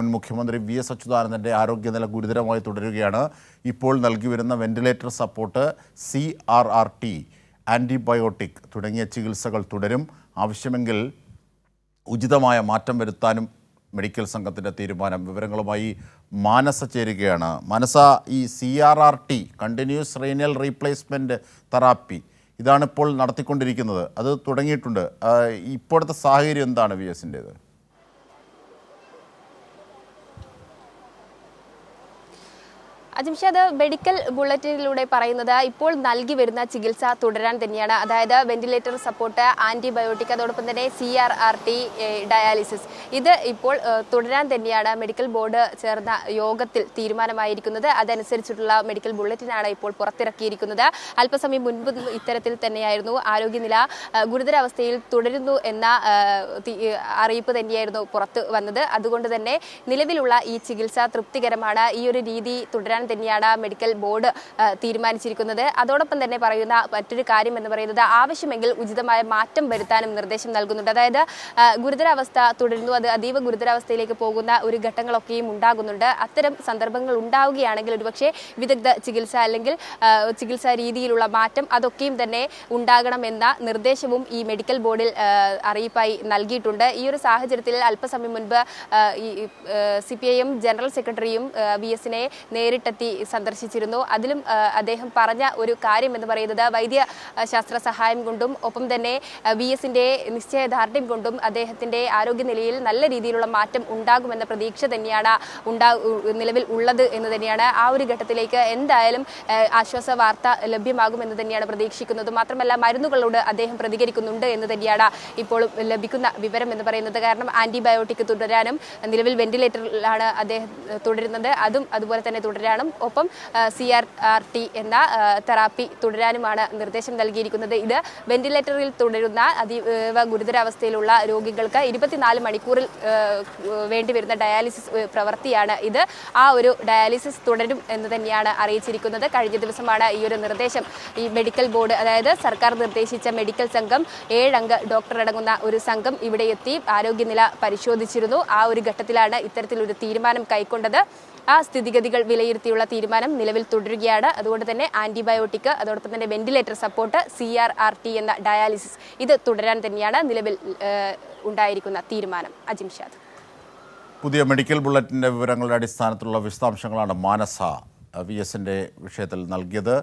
മുൻ മുഖ്യമന്ത്രി വി.എസ്. അച്യുതാനന്ദൻ്റെ ആരോഗ്യനില ഗുരുതരമായി തുടരുകയാണ്. ഇപ്പോൾ നൽകിവരുന്ന വെന്റിലേറ്റർ സപ്പോർട്ട്, CRRT, ആൻറ്റിബയോട്ടിക് തുടങ്ങിയ ചികിത്സകൾ തുടരും. ആവശ്യമെങ്കിൽ ഉചിതമായ മാറ്റം വരുത്താനും മെഡിക്കൽ സംഘത്തിൻ്റെ തീരുമാനം. വിവരങ്ങളുമായി മാനസ ചേരുകയാണ്. മാനസ, ഈ CRRT, continuous renal replacement therapy, ഇതാണിപ്പോൾ നടത്തിക്കൊണ്ടിരിക്കുന്നത്. അത് തുടങ്ങിയിട്ടുണ്ട്. ഇപ്പോഴത്തെ സാഹചര്യം എന്താണ് വി.എസിൻ്റേത്? അജിംഷാദ്, മെഡിക്കൽ ബുള്ളറ്റിനിലൂടെ പറയുന്നത് ഇപ്പോൾ നൽകി വരുന്ന ചികിത്സ തുടരാൻ തന്നെയാണ്. അതായത് വെന്റിലേറ്റർ സപ്പോർട്ട്, ആൻറ്റിബയോട്ടിക്, അതോടൊപ്പം തന്നെ CRRT, ഡയാലിസിസ്, ഇത് ഇപ്പോൾ തുടരാൻ തന്നെയാണ് മെഡിക്കൽ ബോർഡ് ചേർന്ന യോഗത്തിൽ തീരുമാനമായിരിക്കുന്നത്. അതനുസരിച്ചിട്ടുള്ള മെഡിക്കൽ ബുള്ളറ്റിനാണ് ഇപ്പോൾ പുറത്തിറക്കിയിരിക്കുന്നത്. അല്പസമയം മുൻപ് ഇത്തരത്തിൽ തന്നെയായിരുന്നു ആരോഗ്യനില ഗുരുതരാവസ്ഥയിൽ തുടരുന്നു എന്ന അറിയിപ്പ് തന്നെയായിരുന്നു പുറത്തു വന്നത്. അതുകൊണ്ട് തന്നെ നിലവിലുള്ള ഈ ചികിത്സ തൃപ്തികരമാണ്. ഈ ഒരു രീതി തുടരാൻ തന്നെയാണ് മെഡിക്കൽ ബോർഡ് തീരുമാനിച്ചിരിക്കുന്നത്. അതോടൊപ്പം തന്നെ പറയുന്ന മറ്റൊരു കാര്യം എന്ന് പറയുന്നത്, ആവശ്യമെങ്കിൽ ഉചിതമായ മാറ്റം വരുത്താനും നിർദ്ദേശം നൽകുന്നുണ്ട്. അതായത് ഗുരുതരാവസ്ഥ തുടരുന്നു, അത് അതീവ ഗുരുതരാവസ്ഥയിലേക്ക് പോകുന്ന ഒരു ഘട്ടങ്ങളൊക്കെയും ഉണ്ടാകുന്നുണ്ട്. അത്തരം സന്ദർഭങ്ങൾ ഉണ്ടാവുകയാണെങ്കിൽ ഒരുപക്ഷെ വിദഗ്ധ ചികിത്സ അല്ലെങ്കിൽ ചികിത്സാ രീതിയിലുള്ള മാറ്റം അതൊക്കെയും തന്നെ ഉണ്ടാകണമെന്ന നിർദ്ദേശവും ഈ മെഡിക്കൽ ബോർഡിൽ അറിയിപ്പായി നൽകിയിട്ടുണ്ട്. ഈ ഒരു സാഹചര്യത്തിൽ അല്പസമയം മുൻപ് CPIM ജനറൽ സെക്രട്ടറിയും വി.എസിനെ നേരിട്ടെത്തി സന്ദർശിച്ചിരുന്നു. അതിലും അദ്ദേഹം പറഞ്ഞ ഒരു കാര്യം എന്ന് പറയുന്നത്, വൈദ്യശാസ്ത്ര സഹായം കൊണ്ടും ഒപ്പം തന്നെ വി.എസിൻ്റെ നിശ്ചയദാർഢ്യം കൊണ്ടും അദ്ദേഹത്തിൻ്റെ ആരോഗ്യനിലയിൽ നല്ല രീതിയിലുള്ള മാറ്റം ഉണ്ടാകുമെന്ന പ്രതീക്ഷ തന്നെയാണ് നിലവിൽ ഉള്ളത് എന്ന് തന്നെയാണ്. ആ ഒരു ഘട്ടത്തിലേക്ക് എന്തായാലും ആശ്വാസ വാർത്ത ലഭ്യമാകുമെന്ന് തന്നെയാണ് പ്രതീക്ഷിക്കുന്നത്. മാത്രമല്ല മരുന്നുകളോട് അദ്ദേഹം പ്രതികരിക്കുന്നുണ്ട് എന്ന് തന്നെയാണ് ഇപ്പോൾ ലഭിക്കുന്ന വിവരം എന്ന് പറയുന്നത്. കാരണം ആൻറ്റിബയോട്ടിക് തുടരാനും നിലവിൽ വെന്റിലേറ്ററിലാണ് അദ്ദേഹം തുടരുന്നത്, അതുപോലെ തന്നെ തുടരാനും ഒപ്പം CRRT എന്ന തെറാപ്പി തുടരാനുമാണ് നിർദ്ദേശം നൽകിയിരിക്കുന്നത്. ഇത് വെന്റിലേറ്ററിൽ തുടരുന്ന അതീവ ഗുരുതരാവസ്ഥയിലുള്ള രോഗികൾക്ക് 24 മണിക്കൂറിൽ വേണ്ടിവരുന്ന ഡയാലിസിസ് പ്രവൃത്തിയാണ് ഇത്. ആ ഒരു ഡയാലിസിസ് തുടരും എന്ന് തന്നെയാണ് അറിയിച്ചിരിക്കുന്നത്. കഴിഞ്ഞ ദിവസമാണ് ഈ ഒരു നിർദ്ദേശം ഈ മെഡിക്കൽ ബോർഡ്, അതായത് സർക്കാർ നിർദ്ദേശിച്ച മെഡിക്കൽ സംഘം, 7 അംഗ ഡോക്ടർ അടങ്ങുന്ന ഒരു സംഘം ഇവിടെ എത്തി ആരോഗ്യനില പരിശോധിച്ചിരുന്നു. ആ ഒരു ഘട്ടത്തിലാണ് ഇത്തരത്തിലൊരു തീരുമാനം കൈക്കൊണ്ടത്. ആ സ്ഥിതിഗതികൾ വിലയിരുത്തിയുള്ള തീരുമാനം നിലവിൽ തുടരുകയാണ്. അതുകൊണ്ട് തന്നെ ആൻറ്റിബയോട്ടിക്, അതോടൊപ്പം തന്നെ വെന്റിലേറ്റർ സപ്പോർട്ട്, CRRT എന്ന ഡയാലിസിസ്, ഇത് തുടരാൻ തന്നെയാണ് നിലവിൽ ഉണ്ടായിരിക്കുന്ന തീരുമാനം. അജിംഷാദ്, പുതിയ മെഡിക്കൽ ബുള്ളറ്റിൻ്റെ വിവരങ്ങളുടെ അടിസ്ഥാനത്തിലുള്ള വിശദാംശങ്ങളാണ് മാനസ വി.എസിൻ്റെ വിഷയത്തിൽ നൽകിയത്.